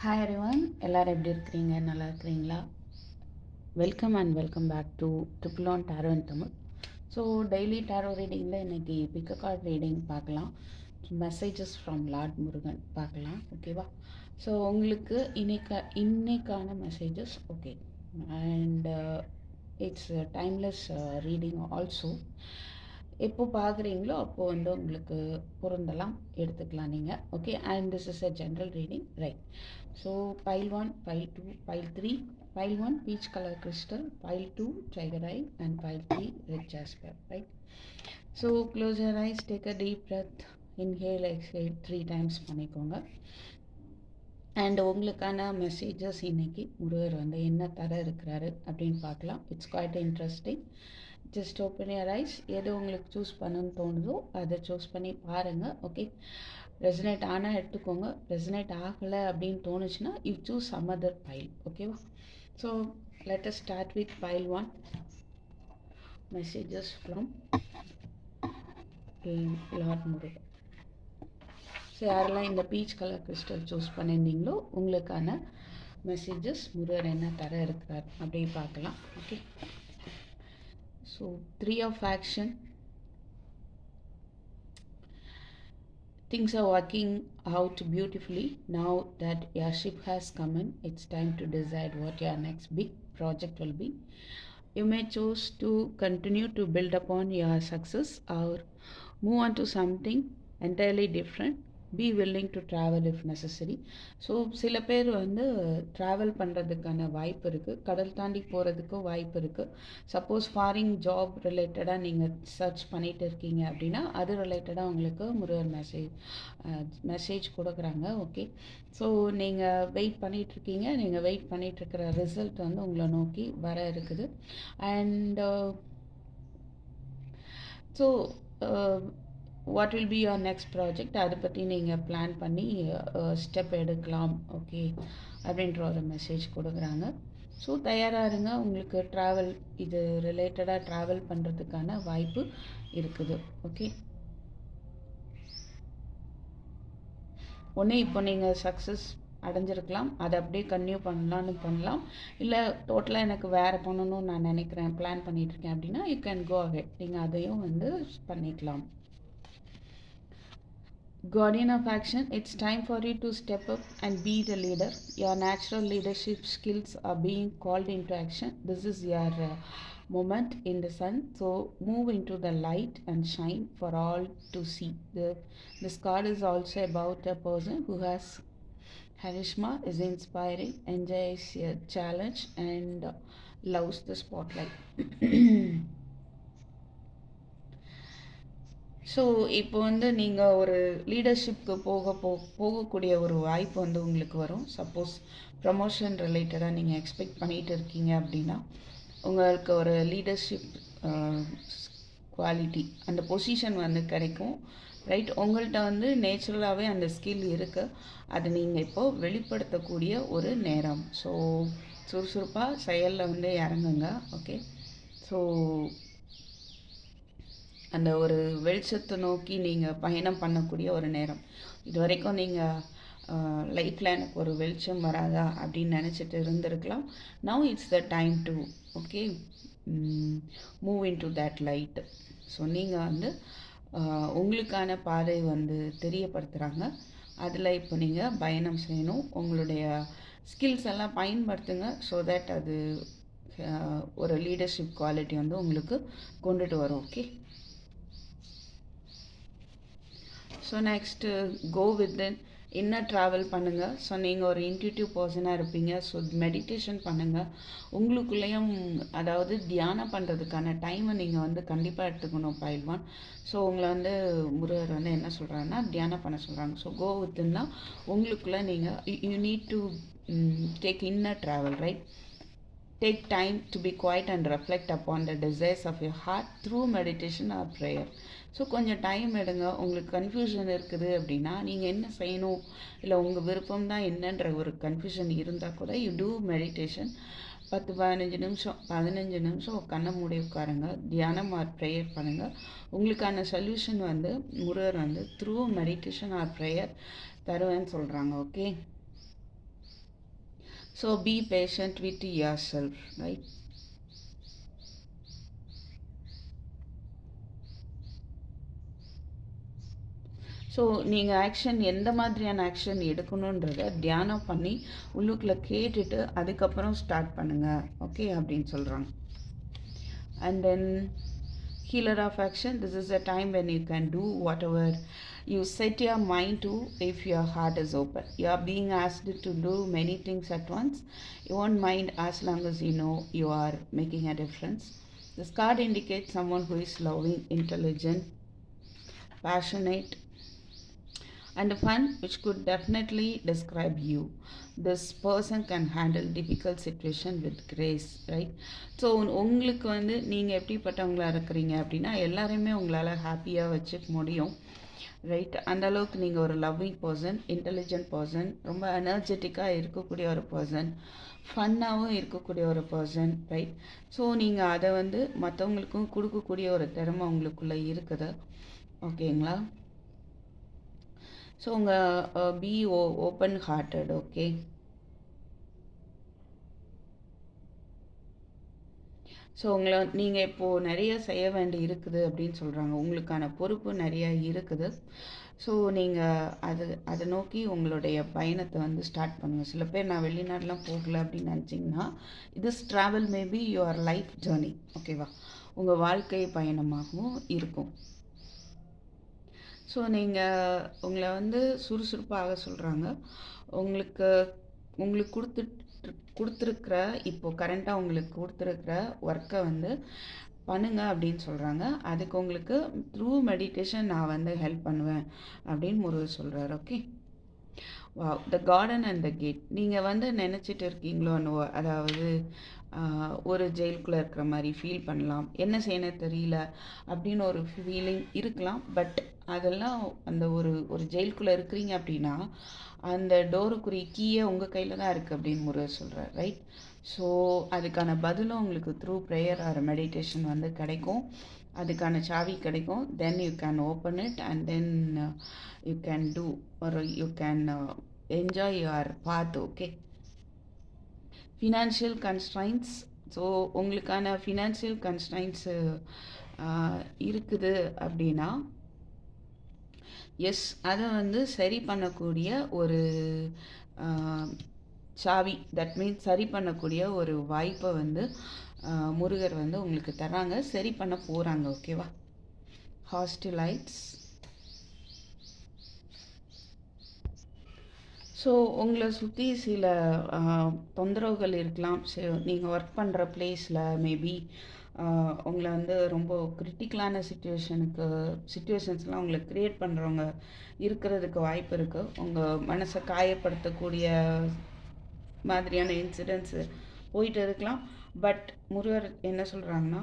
Hi everyone, எல்லாரும் எப்படி இருக்கிறீங்க? நல்லா இருக்கிறீங்களா? Welcome and welcome back to triple on tarot in Tamil. So daily tarot ரீடிங்கில் இன்றைக்கி பிக் கார்ட் ரீடிங் பார்க்கலாம். மெசேஜஸ் ஃப்ரம் லார்ட் முருகன் பார்க்கலாம். ஓகேவா? ஸோ உங்களுக்கு இன்னைக்கான messages okay and it's timeless reading also. எப்போ பார்க்குறீங்களோ அப்போது வந்து உங்களுக்கு பொருந்தலாம், எடுத்துக்கலாம் நீங்கள். Okay, and this is a general reading, right? So pile 1, pile 2, pile 3. Pile 1 peach color crystal, pile 2 tiger eye, and pile 3 red jasper, right? So close your eyes, take a deep breath, inhale, exhale 3 times பண்ணிக்கோங்க. And உங்களுக்கான messages இன்றைக்கி முருகர் வந்து என்ன தர இருக்கிறாரு அப்படின்னு பார்க்கலாம். It's quite interesting. Just open your eyes. எது உங்களுக்கு சூஸ் பண்ணணும்னு தோணுதோ அதை சூஸ் பண்ணி பாருங்கள். ஓகே, ரெசனேட் ஆனால் எடுத்துக்கோங்க, ரெசனேட் ஆகலை அப்படின்னு தோணுச்சுன்னா you choose some other pile. ஓகேவா? So let us start with pile 1. Messages from lord Murugan. So யாரெல்லாம் இந்த பீச் கலர் கிறிஸ்டல் சூஸ் பண்ணியிருந்தீங்களோ உங்களுக்கான மெசேஜஸ் முருகர் என்ன தர இருக்கிறார் அப்படி பார்க்கலாம். Okay, so 3 of action. Things are working out beautifully now that your ship has come in. It's time to decide what your next big project will be. You may choose to continue to build upon your success or move on to something entirely different. Be willing to travel if necessary. So சில பேர் வந்து travel பண்ணுறதுக்கான வாய்ப்பு இருக்குது, கடல் தாண்டி போகிறதுக்கும் வாய்ப்பு இருக்குது. சப்போஸ் ஃபாரின் ஜாப் ரிலேட்டடாக நீங்கள் சர்ச் பண்ணிகிட்டு இருக்கீங்க அப்படின்னா அது ரிலேட்டடாக உங்களுக்கு முருகர் மெசேஜ் கொடுக்குறாங்க. ஓகே, ஸோ நீங்கள் வெயிட் பண்ணிகிட்ருக்கீங்க, நீங்கள் வெயிட் பண்ணிகிட்ருக்கிற ரிசல்ட் வந்து உங்களை நோக்கி வர இருக்குது. And so what will be your next project, அதை பற்றி நீங்கள் பிளான் பண்ணி ஸ்டெப் எடுக்கலாம். ஓகே, அப்படின்ற ஒரு மெசேஜ் கொடுக்குறாங்க. ஸோ தயாராக இருங்க, உங்களுக்கு ட்ராவல் இது ரிலேட்டடாக ட்ராவல் பண்ணுறதுக்கான வாய்ப்பு இருக்குது. ஓகே, ஒன்று இப்போ நீங்கள் சக்ஸஸ் அடைஞ்சிருக்கலாம், அதை அப்படியே கன்டினியூ பண்ணலாம். இல்லை டோட்டலாக எனக்கு வேறு பண்ணணும்னு நான் நினைக்கிறேன், பிளான் பண்ணிகிட்ருக்கேன் அப்படின்னா யூ கேன் கோ அஹெட், நீங்கள் அதையும் வந்து பண்ணிக்கலாம். Guardian of action, it's time for you to step up and be the leader. Your natural leadership skills are being called into action. This is your moment in the sun. So move into the light and shine for all to see. This card is also about a person who has charisma, is inspiring, enjoys a challenge, and loves the spotlight. So இப்போ வந்து நீங்கள் ஒரு லீடர்ஷிப்க்கு போகக்கூடிய ஒரு வாய்ப்பு வந்து உங்களுக்கு வரும். சப்போஸ் ப்ரமோஷன் ரிலேட்டடாக நீங்கள் எக்ஸ்பெக்ட் பண்ணிகிட்டு இருக்கீங்க அப்படின்னா உங்களுக்கு ஒரு லீடர்ஷிப் குவாலிட்டி, அந்த பொசிஷன் வந்து கிடைக்கும். ரைட், உங்கள்கிட்ட வந்து நேச்சுரலாகவே அந்த ஸ்கில் இருக்குது, அதை நீங்கள் இப்போது வெளிப்படுத்தக்கூடிய ஒரு நேரம். ஸோ சுறுசுறுப்பாக செயலில் வந்து இறங்குங்க. ஓகே, ஸோ அந்த ஒரு வெளிச்சத்தை நோக்கி நீங்கள் பயணம் பண்ணக்கூடிய ஒரு நேரம். இது வரைக்கும் நீங்கள் லைஃப்பில் எனக்கு ஒரு வெளிச்சம் வராதா அப்படின்னு நினச்சிட்டு இருந்திருக்கலாம். Now it's the time to okay move in to that light. So நீங்கள் வந்து உங்களுக்கான பாதை வந்து தெரியப்படுத்துகிறாங்க, அதில் இப்போ நீங்கள் பயணம் செய்யணும். உங்களுடைய ஸ்கில்ஸ் எல்லாம் பயன்படுத்துங்க, ஸோ தட் அது ஒரு லீடர்ஷிப் குவாலிட்டி வந்து உங்களுக்கு கொண்டுட்டு வரும். ஓகே, ஸோ நெக்ஸ்ட்டு கோ வித்தின், இன்னர் ட்ராவல் பண்ணுங்கள். ஸோ நீங்கள் ஒரு இன்ட்யூட்டிவ் பர்சனாக இருப்பீங்க. ஸோ மெடிடேஷன் பண்ணுங்கள். உங்களுக்குள்ளேயும் அதாவது தியானம் பண்ணுறதுக்கான டைமை நீங்கள் வந்து கண்டிப்பாக எடுத்துக்கணும். பைல் 1. ஸோ உங்களை வந்து முருகர் வந்து என்ன சொல்கிறாங்கன்னா தியானம் பண்ண சொல்கிறாங்க. ஸோ கோ வித்தின்னா உங்களுக்குள்ளே நீங்கள் you need to take inner travel, right? Take time to be quiet and reflect upon the desires of your heart through meditation or prayer. So கொஞ்சம் டைம் எடுங்க. உங்களுக்கு கன்ஃபியூஷன் இருக்குது அப்படின்னா நீங்கள் என்ன செய்யணும், இல்லை உங்கள் விருப்பம் தான் என்னன்ற ஒரு கன்ஃபியூஷன் இருந்தால் கூட யூ டூ மெடிடேஷன். 15 நிமிஷம் கண்ணை மூடி உட்காருங்க, தியானம் ஆர் ப்ரேயர் பண்ணுங்கள். உங்களுக்கான சொல்யூஷன் வந்து முருகர் வந்து த்ரூ மெடிடேஷன் ஆர் ப்ரேயர் தருவேன்னு சொல்கிறாங்க. Okay, So be patient with yourself, right? So நீங்கள் ஆக்ஷன் எந்த மாதிரியான ஆக்ஷன் எடுக்கணுன்றத தியானம் பண்ணி உள்ளுக்குள்ளே கேட்டுட்டு அதுக்கப்புறம் ஸ்டார்ட் பண்ணுங்கள், ஓகே அப்படின்னு சொல்கிறாங்க. And then healer of action, this is a time when you can do whatever you set your mind to if your heart is open. You are being asked to do many things at once. You won't mind as long as you know you are making a difference. This card indicates someone who is loving, intelligent, passionate, and fun, which could definitely describe you. This person can handle difficult situation with grace, right? So உங்களுக்கு வந்து நீங்கள் எப்படிப்பட்டவங்களாக இருக்கிறீங்க அப்படின்னா எல்லாரையுமே உங்களால் ஹாப்பியாக வச்சுக்க முடியும், ரைட்? அந்த அளவுக்கு நீங்கள் ஒரு லவ்விங் பர்சன், இன்டெலிஜென்ட் பர்சன், ரொம்ப எனர்ஜெட்டிக்காக இருக்கக்கூடிய ஒரு பர்சன், ஃபன்னாகவும் இருக்கக்கூடிய ஒரு பர்சன், ரைட்? ஸோ நீங்கள் அதை வந்து மற்றவங்களுக்கும் கொடுக்கக்கூடிய ஒரு திறமை உங்களுக்குள்ளே இருக்குது, ஓகேங்களா? ஸோ உங்கள் be open hearted, okay? So உங்களை நீங்கள் இப்போது நிறைய செய்ய வேண்டி இருக்குது அப்படின்னு சொல்கிறாங்க. உங்களுக்கான பொறுப்பு நிறையா இருக்குது. ஸோ நீங்கள் அதை நோக்கி உங்களுடைய பயணத்தை வந்து ஸ்டார்ட் பண்ணுங்கள். சில பேர் நான் வெளிநாடுலாம் போகலை அப்படின்னு நினச்சிங்கன்னா, this travel maybe your life journey, ஓகேவா? உங்கள் வாழ்க்கை பயணமாகவும் இருக்கும். ஸோ நீங்கள் உங்களை வந்து சுறுசுறுப்பாக சொல்கிறாங்க. உங்களுக்கு கொடுத்துருக்குற இப்போது கரண்ட்டாக உங்களுக்கு கொடுத்துருக்குற ஒர்க்கை வந்து பண்ணுங்க அப்படின்னு சொல்கிறாங்க. அதுக்கு உங்களுக்கு த்ரூ மெடிடேஷன் நான் வந்து ஹெல்ப் பண்ணுவேன் அப்படின்னு முருகர் சொல்கிறார், okay? The garden and the gate, நீங்கள் வந்து நினச்சிட்டு இருக்கீங்களோ, அதாவது ஒரு ஜெயிலுக்குள்ளே இருக்கிற மாதிரி ஃபீல் பண்ணலாம், என்ன செய்யணும் தெரியல அப்படின்னு ஒரு ஃபீலிங் இருக்கலாம். பட் அதெல்லாம் அந்த ஒரு ஜெயிலுக்குள்ளே இருக்கிறீங்க அப்படின்னா அந்த டோருக்குரிய கீயை உங்கள் கையில் தான் இருக்குது அப்படின்னு முருகர் சொல்கிறார், ரைட்? ஸோ அதுக்கான பதிலும் உங்களுக்கு த்ரூ ப்ரேயர் ஆர் மெடிடேஷன் வந்து கிடைக்கும், அதுக்கான சாவி கிடைக்கும். Then you can open it and then you can do or you can enjoy your path, okay? Financial constraints, so உங்களுக்கான ஃபினான்ஷியல் கன்ஸ்ட்ரைன்ட்ஸு இருக்குது அப்படின்னா எஸ், அதை வந்து சரி பண்ணக்கூடிய ஒரு சாவி, தட் மீன்ஸ் சரி பண்ணக்கூடிய ஒரு வாய்ப்பை வந்து முருகர் வந்து உங்களுக்கு தராங்க, சரி பண்ண போகிறாங்க, ஓகேவா? ஹாஸ்டிலைட்ஸ், ஸோ உங்களை சுற்றி சில தொந்தரவுகள் இருக்கலாம். நீங்கள் ஒர்க் பண்ணுற பிளேஸில் மேபி உங்களை வந்து ரொம்ப கிரிட்டிக்கலான சிச்சுவேஷன்ஸ்லாம் உங்களை க்ரியேட் பண்ணுறவங்க இருக்கிறதுக்கு வாய்ப்பு இருக்குது. உங்கள் மனசை காயப்படுத்தக்கூடிய மாதிரியான இன்சிடென்ட்ஸு போயிட்டு இருக்கலாம். பட் முருகர் என்ன சொல்கிறாங்கன்னா,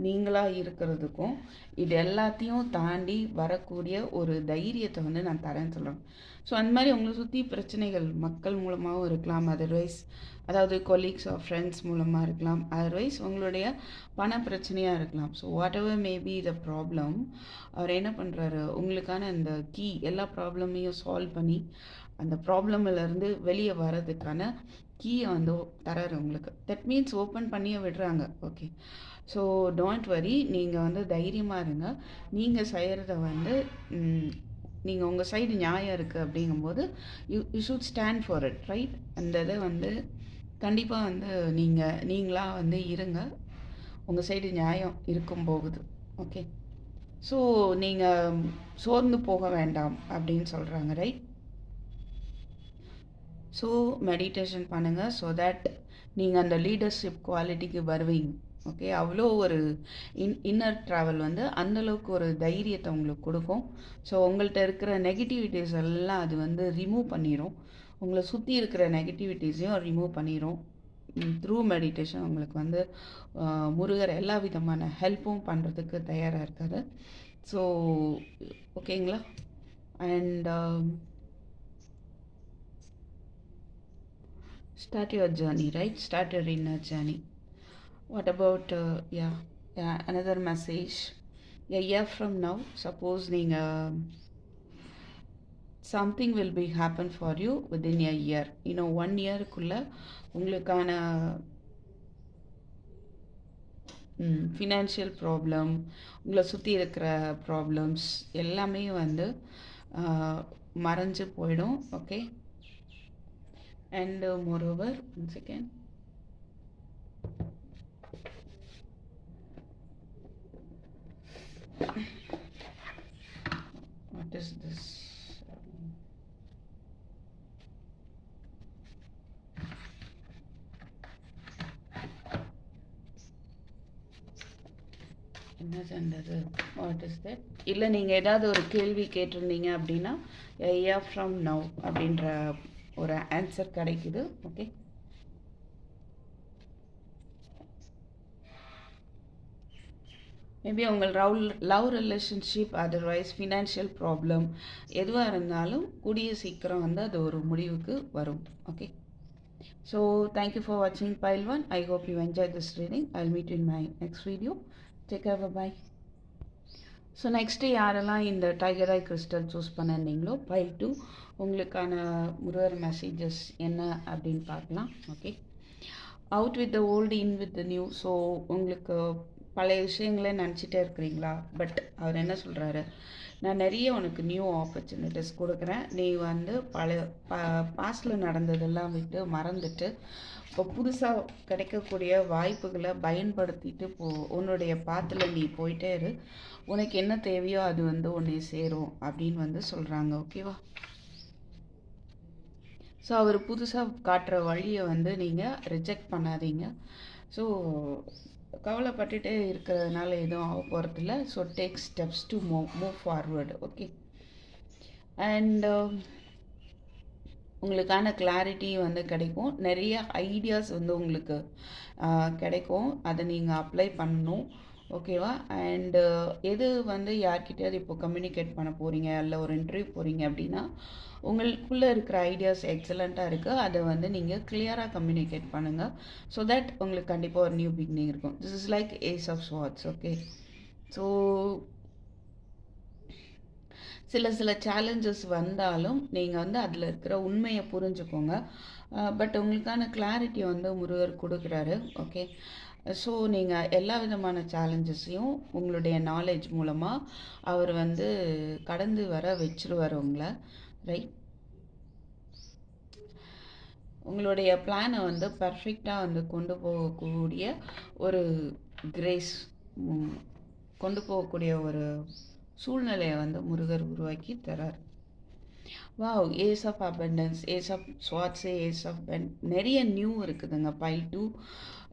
நீங்களாக இருக்கிறதுக்கும் இது எல்லாத்தையும் தாண்டி வரக்கூடிய ஒரு தைரியத்தை வந்து நான் தரேன்னு சொல்கிறேன். ஸோ அந்த மாதிரி உங்களை சுற்றி பிரச்சனைகள் மக்கள் மூலமாகவும் இருக்கலாம், அதர்வைஸ் அதாவது கொலீக்ஸ் ஆர் ஃப்ரெண்ட்ஸ் மூலமாக இருக்கலாம், அதர்வைஸ் உங்களுடைய பண பிரச்சனையாக இருக்கலாம். So whatever maybe the problem, அவர் என்ன பண்ணுறாரு, உங்களுக்கான அந்த கீ எல்லா ப்ராப்ளமையும் சால்வ் பண்ணி அந்த ப்ராப்ளமிலேருந்து வெளியே வர்றதுக்கான கீயை வந்து தராரு உங்களுக்கு. தட் மீன்ஸ் ஓப்பன் பண்ணியே விடுறாங்க, ஓகே? ஸோ டோன்ட் வரி, நீங்கள் வந்து தைரியமாக இருங்க. நீங்கள் செய்கிறத வந்து நீங்கள் உங்கள் சைடு நியாயம் இருக்குது அப்படிங்கும்போது you should stand for it, right? அந்த இதை வந்து கண்டிப்பாக வந்து நீங்களாக வந்து இருங்க, உங்கள் சைடு நியாயம் இருக்கும் போகுது, ஓகே? ஸோ நீங்கள் சோர்ந்து போக வேண்டாம் அப்படின்னு சொல்கிறாங்க, ரைட்? ஸோ மெடிடேஷன் பண்ணுங்கள், ஸோ தட் நீங்கள் அந்த லீடர்ஷிப் குவாலிட்டிக்கு வருவீங்க, ஓகே? அவ்வளோ ஒரு இன்னர் ட்ராவல் வந்து அந்தளவுக்கு ஒரு தைரியத்தை உங்களுக்கு கொடுக்கும். ஸோ உங்கள்கிட்ட இருக்கிற நெகட்டிவிட்டிஸ் எல்லாம் அது வந்து ரிமூவ் பண்ணிடும், உங்களை சுற்றி இருக்கிற நெகட்டிவிட்டிஸையும் ரிமூவ் பண்ணிடும். த்ரூ மெடிடேஷன் உங்களுக்கு வந்து முருகர் எல்லா விதமான ஹெல்ப்பும் பண்ணுறதுக்கு தயாராக இருக்காரு. ஸோ ஓகேங்களா? And start your journey, right? Start your inner journey. What about another message a year from now? Suppose நீங்கள் something will be happen for you within a year. 1 yearக்குள்ள உங்களுக்கான ஃபினான்ஷியல் ப்ராப்ளம், உங்களை சுற்றி இருக்கிற ப்ராப்ளம்ஸ் எல்லாமே வந்து மறைஞ்சு போயிடும். Okay, and moreover, one second, what is this? என்ன சொன்னது? What is that? இல்லை, நீங்கள் ஏதாவது ஒரு கேள்வி கேட்டிருந்தீங்க அப்படின்னா yeah ஃப்ரம் நவ் அப்படின்ற ஒரு ஆன்சர் கிடைக்குது. ஓகே, மேபி உங்கள் love relationship, otherwise financial problem எதுவாக இருந்தாலும் கூடிய சீக்கிரம் வந்து அது ஒரு முடிவுக்கு வரும். ஓகே, ஸோ தேங்க்யூ ஃபார் வாட்சிங் pile 1. I hope you enjoyed this reading. I'll meet you in my next video. Take care, bye. So next யாரெல்லாம் இந்த டைகர் ஐ கிறிஸ்டல் சூஸ் பண்ணியிருந்தீங்களோ pile 2 உங்களுக்கான முருகர் மெசேஜஸ் என்ன அப்படின்னு பார்க்கலாம். Okay, out with the old, in with the new. So உங்களுக்கு பழைய விஷயங்களே நினச்சிட்டே இருக்கிறீங்களா? பட் அவர் என்ன சொல்கிறாரு, நான் நிறைய உனக்கு நியூ ஆப்பர்ச்சுனிட்டிஸ் கொடுக்குறேன். நீ வந்து பழைய பாஸ்டில் நடந்ததெல்லாம் விட்டு மறந்துட்டு இப்போ புதுசாக கிடைக்கக்கூடிய வாய்ப்புகளை பயன்படுத்திட்டு உன்னுடைய பாத்தில் நீ போயிட்டே இரு. உனக்கு என்ன தேவையோ அது வந்து உன்னை சேரும் அப்படின்னு வந்து சொல்கிறாங்க. ஓகேவா? ஸோ அவர் புதுசாக காட்டுற வழியை வந்து நீங்கள் ரிஜெக்ட் பண்ணாதீங்க. ஸோ கவலைப்பட்டுட்டே இருக்கிறதுனால எதுவும் ஆக போகிறதில்ல. So take steps to move forward. Okay, and உங்களுக்கான கிளாரிட்டி வந்து கிடைக்கும். நிறைய ஐடியாஸ் வந்து உங்களுக்கு கிடைக்கும். அதை நீங்கள் அப்ளை பண்ணணும். ஓகேவா? அண்டு எது வந்து யார்கிட்டயாவது இப்போ கம்யூனிகேட் பண்ண போகிறீங்க, இல்லை ஒரு இன்டர்வியூ போகிறீங்க அப்படின்னா உங்களுக்குள்ளே இருக்கிற ஐடியாஸ் எக்ஸலண்ட்டாக இருக்குது. அதை வந்து நீங்கள் கிளியராக கம்யூனிகேட் பண்ணுங்கள். ஸோ தட் உங்களுக்கு கண்டிப்பாக ஒரு நியூ பிகினிங் இருக்கும். This is like ace of swords. Okay, so சில சேலஞ்சஸ் வந்தாலும் நீங்கள் வந்து அதில் இருக்கிற உண்மையை புரிஞ்சுக்கோங்க. பட் உங்களுக்கான கிளாரிட்டி வந்து முருகர் கொடுக்குறாரு. ஓகே, ஸோ நீங்கள் எல்லா விதமான சேலஞ்சஸையும் உங்களுடைய நாலேஜ் மூலமாக அவர் வந்து கடந்து வர வச்சிருவார் உங்களை. ரைட், உங்களுடைய பிளானை வந்து பர்ஃபெக்டாக வந்து கொண்டு போகக்கூடிய ஒரு கிரேஸ், கொண்டு போகக்கூடிய ஒரு சூழ்நிலையை வந்து முருகர் உருவாக்கி தரார். Wow, ace of abundance, ace of swords, ace of நிறைய நியூ இருக்குதுங்க pile 2.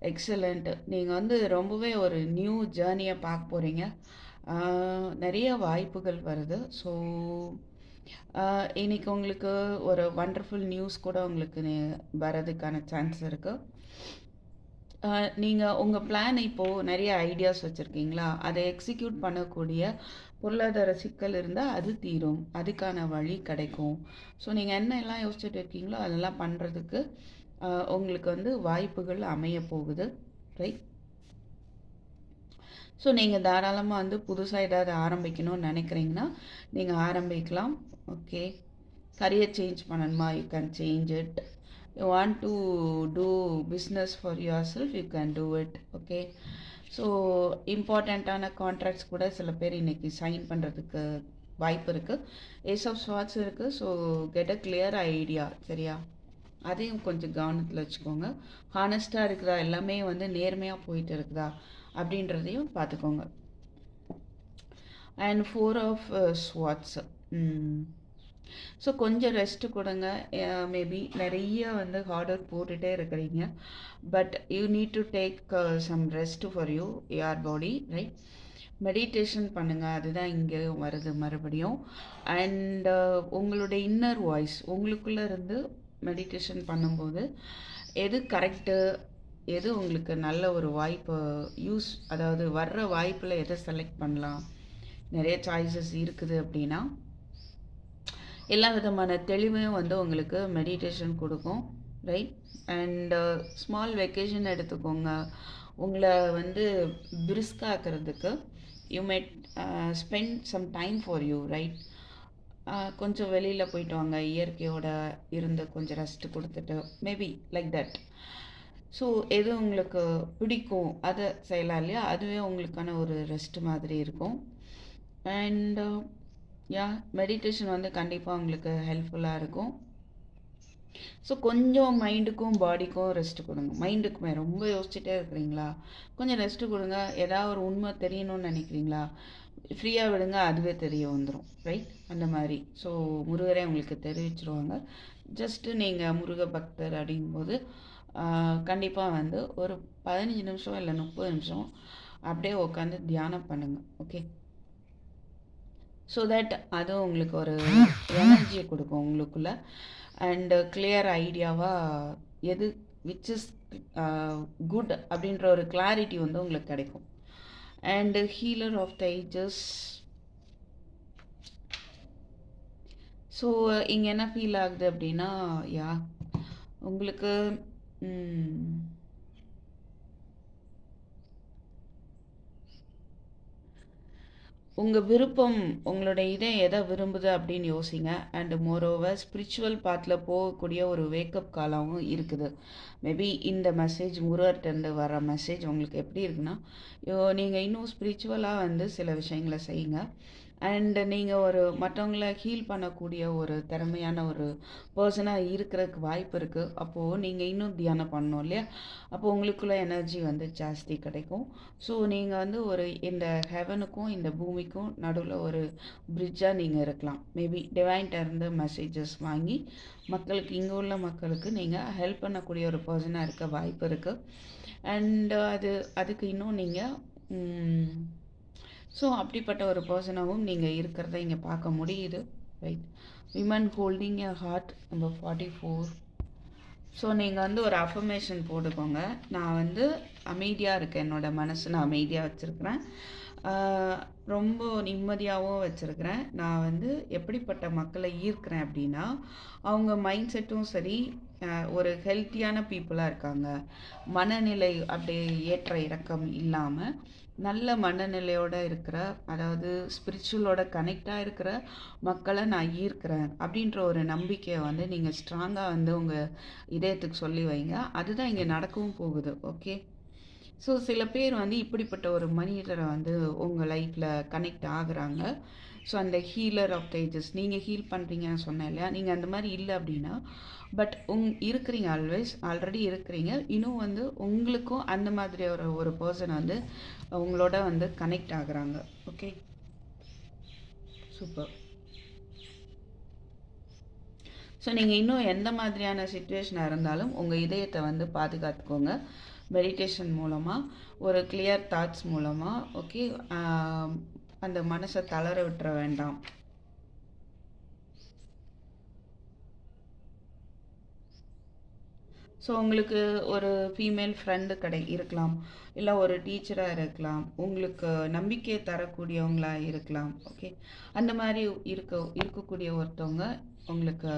எக்ஸலண்ட். நீங்கள் வந்து ரொம்பவே ஒரு நியூ ஜேர்னியை பார்க்க போகிறீங்க. நிறைய வாய்ப்புகள் வருது. ஸோ இன்னைக்கு உங்களுக்கு ஒரு வண்டர்ஃபுல் நியூஸ் கூட உங்களுக்கு வரதுக்கான சான்ஸ் இருக்குது. நீங்கள் உங்கள் பிளான் இப்போது நிறைய ஐடியாஸ் வச்சுருக்கீங்களா, அதை எக்ஸிக்யூட் பண்ணக்கூடிய பொருளாதார சிக்கல் இருந்தால் அது தீரும், அதுக்கான வழி கிடைக்கும். ஸோ நீங்கள் என்ன எல்லாம் யோசிச்சுட்டு இருக்கீங்களோ அதெல்லாம் பண்ணுறதுக்கு உங்களுக்கு வந்து வாய்ப்புகள் அமைய போகுது. ரைட், ஸோ நீங்கள் தாராளமாக வந்து புதுசாக ஏதாவது ஆரம்பிக்கணும்னு நினைக்கிறீங்கன்னா நீங்கள் ஆரம்பிக்கலாம். ஓகே, கரியர் சேஞ்ச் பண்ணணுமா, you can change it. You want to do business for yourself, you can do it. Okay, so இம்பார்ட்டண்ட்டான கான்ட்ராக்ட்ஸ் கூட சில பேர் இன்றைக்கி சைன் பண்ணுறதுக்கு வாய்ப்பு இருக்குது. ஏஸ் ஆஃப் ஸ்வாட்ஸ் இருக்குது. So get a clear idea. சரியா? அதையும் கொஞ்சம் கவனத்தில் வச்சுக்கோங்க. ஹானஸ்ட்டாக இருக்குதா, எல்லாமே வந்து நேர்மையாக போயிட்டு இருக்குதா அப்படின்றதையும் பார்த்துக்கோங்க. And 4 of swords. ஸோ கொஞ்சம் ரெஸ்ட்டு கொடுங்க. மேபி நிறைய வந்து ஹார்ட் ஒர்க் போட்டுகிட்டே இருக்கிறீங்க. But you need to take some rest for your body. Right, meditation பண்ணுங்கள். அதுதான் இங்கே வருது மறுபடியும். அண்ட் உங்களுடைய இன்னர் வாய்ஸ் உங்களுக்குள்ளே இருந்து மெடிடேஷன் பண்ணும்போது எது கரெக்டு, எது உங்களுக்கு நல்ல ஒரு வாய்ப்பு அதாவது வர்ற வாய்ப்பில் எதை செலக்ட் பண்ணலாம், நிறைய சாய்ஸஸ் இருக்குது அப்படின்னா எல்லா விதமான தெளிவையும் வந்து உங்களுக்கு மெடிடேஷன் கொடுக்கும். ரைட், அண்ட் ஸ்மால் வெக்கேஷன் எடுத்துக்கோங்க. உங்களை வந்து பிரிஸ்காக்கிறதுக்கு you may spend some time for you. Right, கொஞ்சம் வெளியில் போயிட்டு வாங்க, இயற்கையோட இருந்து கொஞ்சம் ரெஸ்ட் கொடுத்துட்டு மேபி லைக் தட். ஸோ எது உங்களுக்கு பிடிக்கும் அதை செய்யலாம் இல்லையா, அதுவே உங்களுக்கான ஒரு ரெஸ்ட் மாதிரி இருக்கும். அண்ட் மெடிடேஷன் வந்து கண்டிப்பாக உங்களுக்கு ஹெல்ப்ஃபுல்லாக இருக்கும். ஸோ கொஞ்சம் மைண்டுக்கும் பாடிக்கும் ரெஸ்ட் கொடுங்க. மைண்டுக்குமே ரொம்ப யோசிச்சுட்டே இருக்கிறீங்களா, கொஞ்சம் ரெஸ்ட்டு கொடுங்க. ஏதாவது ஒரு உண்மை தெரியணும்னு நினைக்கிறீங்களா, ஃப்ரீயாக விடுங்க, அதுவே தெரிய வந்துடும், ரைட்? அந்த மாதிரி. ஸோ முருகரே உங்களுக்கு தெரிவிச்சிருவாங்க. ஜஸ்ட்டு நீங்கள் முருக பக்தர் அப்படிங்கும்போது கண்டிப்பாக வந்து ஒரு 15 நிமிஷம் இல்லை 30 நிமிஷம் அப்படியே உட்காந்து தியானம் பண்ணுங்கள், ஓகே? ஸோ தட் அதுவும் உங்களுக்கு ஒரு எனர்ஜியை கொடுக்கும் உங்களுக்குள்ள. அண்டு கிளியர் ஐடியாவாக எது விச் இஸ் குட் அப்படின்ற ஒரு கிளாரிட்டி வந்து உங்களுக்கு கிடைக்கும். And healer of the ages. So இங்கே என்ன ஃபீல் ஆகுது அப்படின்னா, உங்களுக்கு உங்கள் விருப்பம், உங்களோட இதயம் எதை விரும்புது அப்படின்னு யோசிங்க. அண்டு மோரோவர் ஸ்பிரிச்சுவல் பாத்தில் போகக்கூடிய ஒரு வேக்கப் காலமும் இருக்குது. மேபி இந்த மெசேஜ் முருகர்கிட்டருந்து வர மெசேஜ் உங்களுக்கு எப்படி இருக்குன்னா, நீங்கள் இன்னும் ஸ்பிரிச்சுவலாக வந்து சில விஷயங்களை செய்யுங்க. அண்டு நீங்கள் ஒரு மற்றவங்கள ஹீல் பண்ணக்கூடிய ஒரு திறமையான ஒரு பர்சனாக இருக்கிறதுக்கு வாய்ப்பு இருக்குது. அப்போது நீங்கள் இன்னும் தியானம் பண்ணணும் இல்லையா, அப்போது உங்களுக்குள்ள எனர்ஜி வந்து ஜாஸ்தி கிடைக்கும். ஸோ நீங்கள் வந்து ஒரு இந்த ஹெவனுக்கும் இந்த பூமிக்கும் நடுவில் ஒரு பிரிட்ஜாக நீங்கள் இருக்கலாம். மேபி டிவைன்கிட்டருந்து மெசேஜஸ் வாங்கி மக்களுக்கு, இங்கே உள்ள மக்களுக்கு நீங்கள் ஹெல்ப் பண்ணக்கூடிய ஒரு பர்சனாக இருக்க வாய்ப்பு இருக்குது. அண்டு அதுக்கு இன்னும் நீங்கள் ஸோ அப்படிப்பட்ட ஒரு பர்சனாகவும் நீங்கள் இருக்கிறத இங்கே பார்க்க முடியுது, right? Women holding a heart number 44. So நீங்கள் வந்து ஒரு அஃபர்மேஷன் போட்டுக்கோங்க. நான் வந்து அமைதியாக இருக்கேன், என்னோடய மனசு நான் அமைதியாக வச்சுருக்கிறேன், ரொம்ப நிம்மதியாகவும் வச்சுருக்கிறேன். நான் வந்து எப்படிப்பட்ட மக்களை ஈர்க்கிறேன் அப்படின்னா, அவங்க மைண்ட் செட்டும் சரி, ஒரு ஹெல்த்தியான பீப்புளாக இருக்காங்க, மனநிலை அப்படியே ஏற்ற இறக்கம் இல்லாமல் நல்ல மனநிலையோடு இருக்கிற, அதாவது ஸ்பிரிச்சுவலோட கனெக்டாக இருக்கிற மக்களை நான் ஈர்க்கிறேன் அப்படின்ற ஒரு நம்பிக்கையை வந்து நீங்கள் ஸ்ட்ராங்காக வந்து உங்கள் இதயத்துக்கு சொல்லி வைங்க. அதுதான் இங்கே நடக்கவும் போகுது, ஓகே? ஸோ சில பேர் வந்து இப்படிப்பட்ட ஒரு மனிதரை வந்து உங்கள் லைஃப்பில் கனெக்ட் ஆகுறாங்க. ஸோ அந்த ஹீலர் ஆஃப் த ஏஜஸ், நீங்கள் ஹீல் பண்ணுறீங்கன்னு சொன்னேன் இல்லையா, நீங்கள் அந்த மாதிரி இல்லை அப்படின்னா, பட் இருக்கிறீங்க, ஆல்ரெடி இருக்கிறீங்க. இன்னும் வந்து உங்களுக்கும் அந்த மாதிரி ஒரு பர்சன் வந்து உங்களோட வந்து கனெக்ட் ஆகுறாங்க, ஓகே? சூப்பர். ஸோ நீங்கள் இன்னும் எந்த மாதிரியான சுச்சுவேஷனாக இருந்தாலும் உங்கள் இதயத்தை வந்து பாதுகாத்துக்கோங்க மெடிடேஷன் மூலமாக, ஒரு கிளியர் தாட்ஸ் மூலமாக, ஓகே? அந்த மனசை தளர விட்டுற வேண்டாம். ஸோ உங்களுக்கு ஒரு ஃபீமேல் ஃப்ரெண்டு இருக்கலாம், இல்லை ஒரு டீச்சராக இருக்கலாம், உங்களுக்கு நம்பிக்கையை தரக்கூடியவங்களாக இருக்கலாம், ஓகே? அந்த மாதிரி இருக்கக்கூடிய ஒருத்தவங்க உங்களுக்கு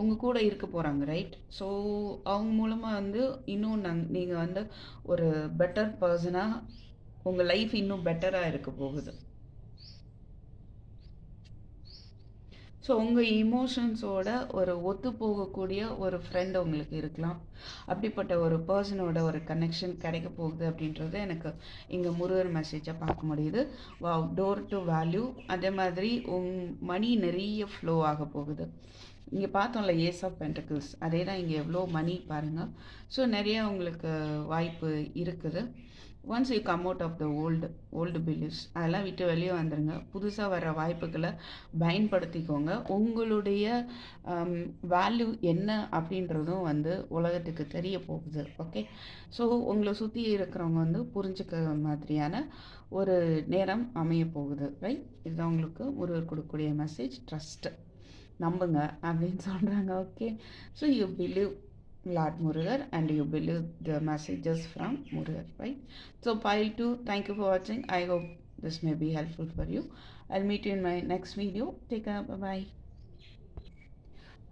உங்கள் கூட இருக்க போகிறாங்க, ரைட்? ஸோ அவங்க மூலமாக வந்து இன்னும் நீங்கள் வந்து ஒரு பெட்டர் பர்சனாக உங்கள் லைஃப் இன்னும் பெட்டராக இருக்க போகுது. ஸோ உங்கள் இமோஷன்ஸோட ஒரு ஒத்து போகக்கூடிய ஒரு ஃப்ரெண்ட் உங்களுக்கு இருக்கலாம். அப்படிப்பட்ட ஒரு பர்சனோட ஒரு கனெக்ஷன் கிடைக்க போகுது அப்படின்றது எனக்கு இங்கே முருகர் மெசேஜாக பார்க்க முடியுது. டோர் டு வேல்யூ, அதே மாதிரி மணி நிறைய ஃப்ளோ ஆக போகுது. இங்கே பார்த்தோம்ல ஏஸ் ஆஃப் பென்டக்கிள்ஸ், அதே தான் இங்கே எவ்வளோ மணி பாருங்கள். ஸோ நிறைய உங்களுக்கு வாய்ப்பு இருக்குது. Once you come out of the old believes, அதெல்லாம் விட்டு வெளியே வந்துடுங்க. புதுசாக வர வாய்ப்புகளை பயன்படுத்திக்கோங்க. உங்களுடைய வேல்யூ என்ன அப்படின்றதும் வந்து உலகத்துக்கு தெரிய போகுது, ஓகே? ஸோ உங்களை சுற்றி இருக்கிறவங்க வந்து புரிஞ்சுக்கிற மாதிரியான ஒரு நேரம் அமைய போகுது, ரைட்? இதுதான் உங்களுக்கு முருகர் கொடுக்கக்கூடிய மெசேஜ். ட்ரஸ்ட்டு, நம்புங்க அப்படின்னு சொல்கிறாங்க, okay? So you believe Lord Murugar and you believe the messages from Murugar, right? So pile 2, thank you for watching. I hope this may be helpful for you. I'll meet you in my next video. Take care, bye bye.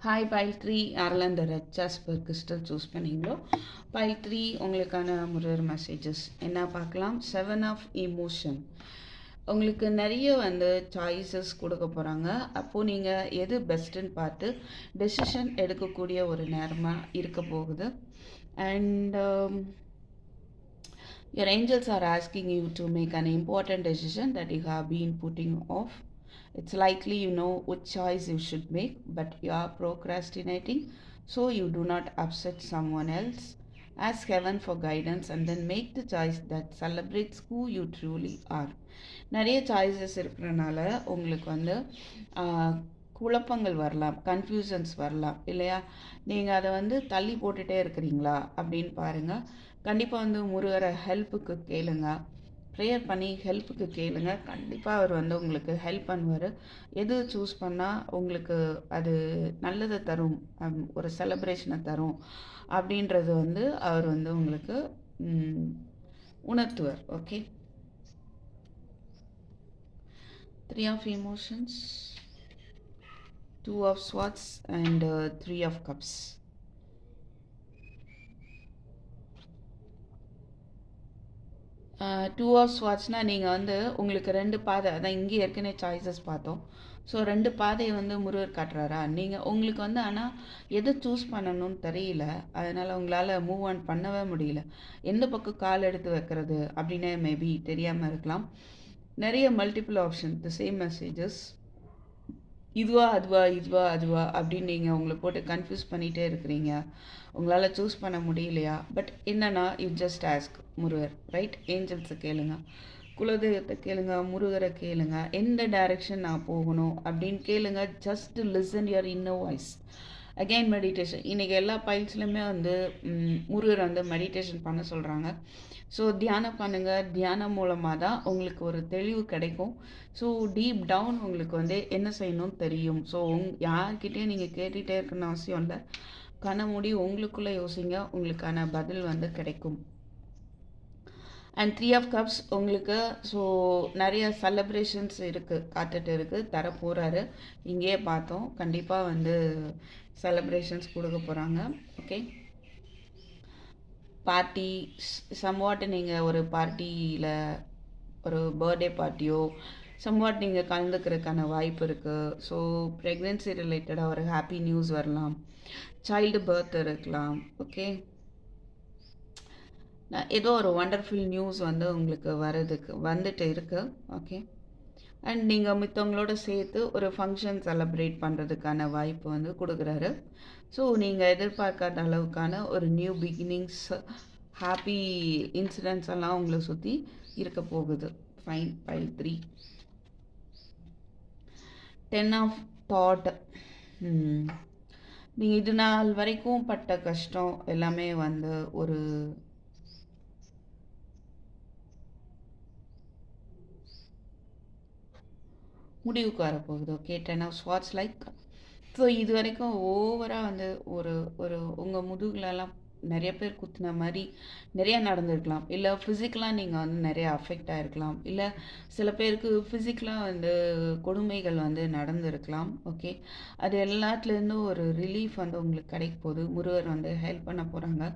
Hi pile 3, யாரெல்லாம் இந்த red jasper crystal choose பண்ணீங்களோ, pile 3 உங்களுக்கான Murugar messages என்ன பார்க்கலாம். 7 of emotion. உங்களுக்கு நிறைய வந்து choices கொடுக்க போகிறாங்க. அப்போது நீங்கள் எது பெஸ்ட்டுன்னு பார்த்து டெசிஷன் எடுக்கக்கூடிய ஒரு நேரமாக இருக்க போகுது. And your angels are asking you to make an important decision that you have been putting off. It's likely you know which choice you should make, but you are procrastinating so you do not upset someone else. Ask heaven for guidance and then make the choice that celebrates who you truly are. நிறைய choices இருக்கிறனால உங்களுக்கு வந்து குழப்பங்கள் வரலாம், confusions வரலாம் இல்லையா? நீங்கள் அதை வந்து தள்ளி போட்டுகிட்டே இருக்கிறீங்களா அப்படின்னு பாருங்கள். கண்டிப்பாக வந்து முருகரை ஹெல்ப்புக்கு கேளுங்க, ப்ரேயர் பண்ணி ஹெல்ப்புக்கு கேளுங்க. கண்டிப்பாக அவர் வந்து உங்களுக்கு ஹெல்ப் பண்ணுவார். எது சூஸ் பண்ணால் உங்களுக்கு அது நல்லதை தரும், ஒரு செலப்ரேஷனை தரும் அப்படின்றது வந்து அவர் வந்து உங்களுக்கு உணர்த்துவார். Okay, 3 of emotions, 2 of swords and 3 of cups. Two of ஸ்வாட்ச்னால் நீங்கள் வந்து உங்களுக்கு 2 பாதை, அதான் இங்கே ஏற்கனவே சாய்ஸஸ் பார்த்தோம். ஸோ 2 பாதையை வந்து முருகர் காட்டுறாரா, நீங்கள் உங்களுக்கு வந்து ஆனால் எதை சூஸ் பண்ணணும்னு தெரியல, அதனால் உங்களால் மூவ் ஆன் பண்ணவே முடியல. எந்த பக்கம் கால் எடுத்து வைக்கிறது அப்படின்னே மேபி தெரியாமல் இருக்கலாம். நிறைய multiple option, the same messages, இதுவா அதுவா அப்படின்னு நீங்கள் உங்களை போட்டு கன்ஃபியூஸ் பண்ணிகிட்டே இருக்கிறீங்க. உங்களால் சூஸ் பண்ண முடியலையா? பட் என்னன்னா, you just ask Murugar, right? ஏஞ்சல்ஸை கேளுங்க, குலதெய்வத்தை கேளுங்க, முருகரை கேளுங்க, எந்த டைரெக்ஷன் நான் போகணும் அப்படின்னு கேளுங்க. Just listen your inner voice. Again meditation. இன்றைக்கி எல்லா பைல்ஸ்லையுமே வந்து முருகர் வந்து மெடிடேஷன் பண்ண சொல்கிறாங்க. ஸோ தியானம் பண்ணுங்கள். தியானம் மூலமாக தான் உங்களுக்கு ஒரு தெளிவு கிடைக்கும். ஸோ டீப் டவுன் உங்களுக்கு வந்து என்ன செய்யணும்னு தெரியும். ஸோ யார்கிட்டேயும் நீங்கள் கேட்டுகிட்டே இருக்கணும்னு அவசியம் இல்லை. கண்ண மூடி உங்களுக்குள்ளே யோசிங்க, உங்களுக்கான பதில் வந்து கிடைக்கும். அண்ட் 3 ஆஃப் கப்ஸ் உங்களுக்கு ஸோ நிறைய செலப்ரேஷன்ஸ் இருக்குது, காத்துட்டு இருக்குது, தரப்போகிறாரு. இங்கேயே பார்த்தோம், கண்டிப்பாக வந்து செலப்ரேஷன்ஸ் கொடுக்க போகிறாங்க. ஓகே, பார்ட்டி சம்வாட் நீங்கள் ஒரு பார்ட்டியில் ஒரு பர்த்டே பார்ட்டியோ சம்வாட் நீங்கள் கலந்துக்கிறதுக்கான வாய்ப்பு இருக்குது. ஸோ ப்ரெக்னென்சி ரிலேட்டடாக ஒரு ஹாப்பி நியூஸ் வரலாம், சைல்டு பர்த் இருக்கலாம். ஓகே, ஏதோ ஒரு வண்டர்ஃபுல் நியூஸ் வந்து உங்களுக்கு வந்துட்டு இருக்கு. ஓகே, அண்ட் நீங்கள் மித்தவங்களோட சேர்த்து ஒரு ஃபங்க்ஷன் செலிப்ரேட் பண்ணுறதுக்கான வாய்ப்பு வந்து கொடுக்குறாரு. ஸோ நீங்கள் எதிர்பார்க்காத அளவுக்கான ஒரு நியூ பிகினிங்ஸ், ஹாப்பி இன்சிடென்ட்ஸ் எல்லாம் உங்களை சுற்றி இருக்க போகுது. ஃபைன். Pile 3, 10 of thought. நீங்கள் இது நாள் வரைக்கும் பட்ட கஷ்டம் எல்லாமே வந்து ஒரு முடிவுக்கு வரப்போகுது. Okay, 10 of swords like. So இது வரைக்கும் ஓவராக வந்து ஒரு உங்கள் முதுகுலலாம் நிறைய பேர் குத்துன மாதிரி நிறையா நடந்திருக்கலாம். இல்லை ஃபிசிக்கலாக நீங்கள் வந்து நிறைய அஃபெக்ட் ஆகிருக்கலாம். இல்லை சில பேருக்கு ஃபிசிக்கலாக வந்து கொடுமைகள் வந்து நடந்திருக்கலாம். ஓகே, அது எல்லாத்துலேருந்தும் ஒரு ரிலீஃப் வந்து உங்களுக்கு கிடைக்க போகுது. முருகர் வந்து ஹெல்ப் பண்ண போகிறாங்க.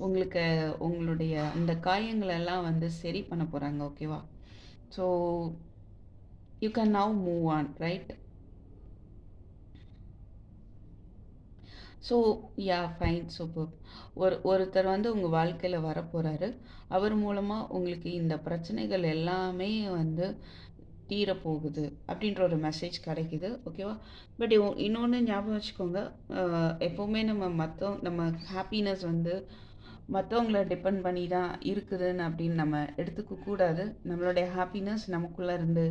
உங்களுக்கு உங்களுடைய அந்த காயங்களெல்லாம் வந்து சரி பண்ண போகிறாங்க. ஓகேவா? So you can now move on, right? So yeah, fine, super. ஒருத்தர் வந்து உங்கள் வாழ்க்கையில் வரப்போகிறாரு. அவர் மூலமாக உங்களுக்கு இந்த பிரச்சனைகள் எல்லாமே வந்து தீரப்போகுது அப்படின்ற ஒரு மெசேஜ் கிடைக்குது. ஓகேவா? பட் இன்னொன்று ஞாபகம் வச்சுக்கோங்க, எப்போவுமே நம்ம ஹாப்பினஸ் வந்து மற்றவங்கள டிபெண்ட் பண்ணி தான் இருக்குதுன்னு அப்படின்னு நம்ம எடுத்துக்க கூடாது. நம்மளுடைய ஹாப்பினஸ் நமக்குள்ளே இருந்து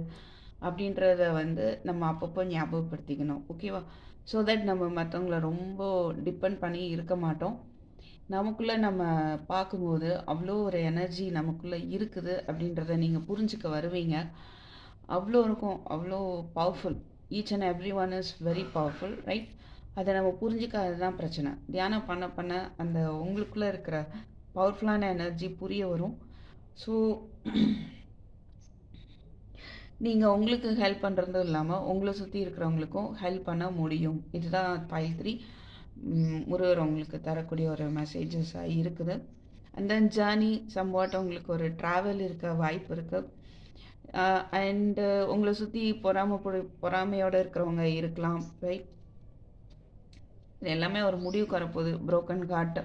அப்படின்றத வந்து நம்ம அப்பப்போ ஞாபகப்படுத்திக்கணும். ஓகேவா? ஸோ தட் நம்ம மற்றவங்கள ரொம்ப டிபெண்ட் பண்ணி இருக்க மாட்டோம். நமக்குள்ளே நம்ம பார்க்கும்போது அவ்வளோ ஒரு எனர்ஜி நமக்குள்ளே இருக்குது அப்படின்றத நீங்கள் புரிஞ்சுக்க வருவீங்க. அவ்வளோ இருக்கும், அவ்வளோ powerful. Each and every one is very powerful, right? அதை நம்ம புரிஞ்சிக்காதது தான் பிரச்சனை. தியானம் பண்ண பண்ண அந்த உங்களுக்குள்ளே இருக்கிற பவர்ஃபுல்லான எனர்ஜி புரிய வரும். ஸோ நீங்கள் உங்களுக்கு ஹெல்ப் பண்ணுறதும் இல்லாமல் உங்களை சுற்றி இருக்கிறவங்களுக்கும் ஹெல்ப் பண்ண முடியும். இதுதான் பைல் 3 முருகர் உங்களுக்கு தரக்கூடிய ஒரு மெசேஜஸாக இருக்குது. அண்ட் தென் ஜேர்னி சம்வாட் உங்களுக்கு ஒரு ட்ராவல் இருக்க வாய்ப்பு இருக்குது. அண்டு உங்களை சுற்றி பொறாமையோடு இருக்கிறவங்க இருக்கலாம், ரைட்? இது எல்லாமே ஒரு முடிவுக்கு வரப்போகுது. புரோக்கன் ஹார்ட்,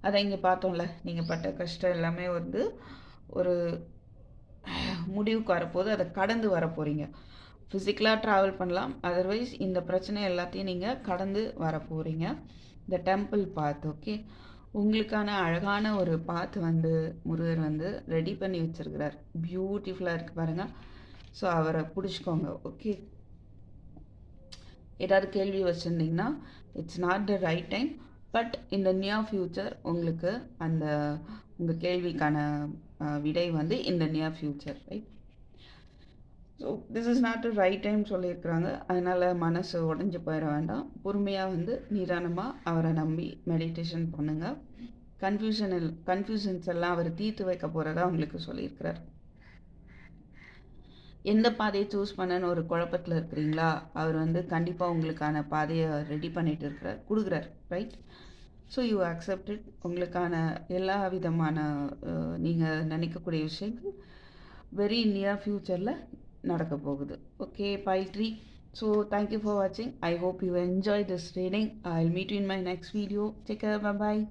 அதை இங்கே பார்த்தோம்ல, நீங்கள் பட்ட கஷ்டம் எல்லாமே வந்து ஒரு முடிவுக்கு வரப்போகுது. அதை கடந்து வர போகிறீங்க. ஃபிசிக்கலாக ட்ராவல் பண்ணலாம், அதர்வைஸ் இந்த பிரச்சனை எல்லாத்தையும் நீங்கள் கடந்து வர போகிறீங்க. இந்த டெம்பிள் பாத், ஓகே, உங்களுக்கான அழகான ஒரு பாத் வந்து முருகர் வந்து ரெடி பண்ணி வச்சுருக்கிறார். பியூட்டிஃபுல்லாக இருக்குது பாருங்கள். ஸோ அவரை பிடிச்சிக்கோங்க, ஓகே. ஏதாவது கேள்வி வச்சுருந்தீங்கன்னா it's not the right time, but இந்த நியர் ஃப்யூச்சர் உங்களுக்கு அந்த உங்கள் கேள்விக்கான விடை வந்து இந்த near future, right? So this is not the right time சொல்லியிருக்கிறாங்க. அதனால் மனசு உடஞ்சி போயிட வேண்டாம். பொறுமையாக வந்து நிதானமாக அவரை நம்பி மெடிடேஷன் பண்ணுங்கள். கன்ஃபியூஷன்ஸ் எல்லாம் அவர் தீர்த்து வைக்க போகிறதா உங்களுக்கு சொல்லியிருக்கிறார். எந்த பாதையை சூஸ் பண்ணன்னு ஒரு குழப்பத்தில் இருக்கிறீங்களா, அவர் வந்து கண்டிப்பாக உங்களுக்கான பாதையை ரெடி பண்ணிகிட்டு கொடுக்குறார், ரைட்? So you accepted. உங்களுக்கான எல்லா விதமான நீங்கள் நினைக்கக்கூடிய விஷயங்கள் வெரி நியர் ஃப்யூச்சரில் நடக்க போகுது, okay pile three. So thank you for வாட்சிங். I hope you enjoy this reading. I will meet you in my next video. Take care, bye bye.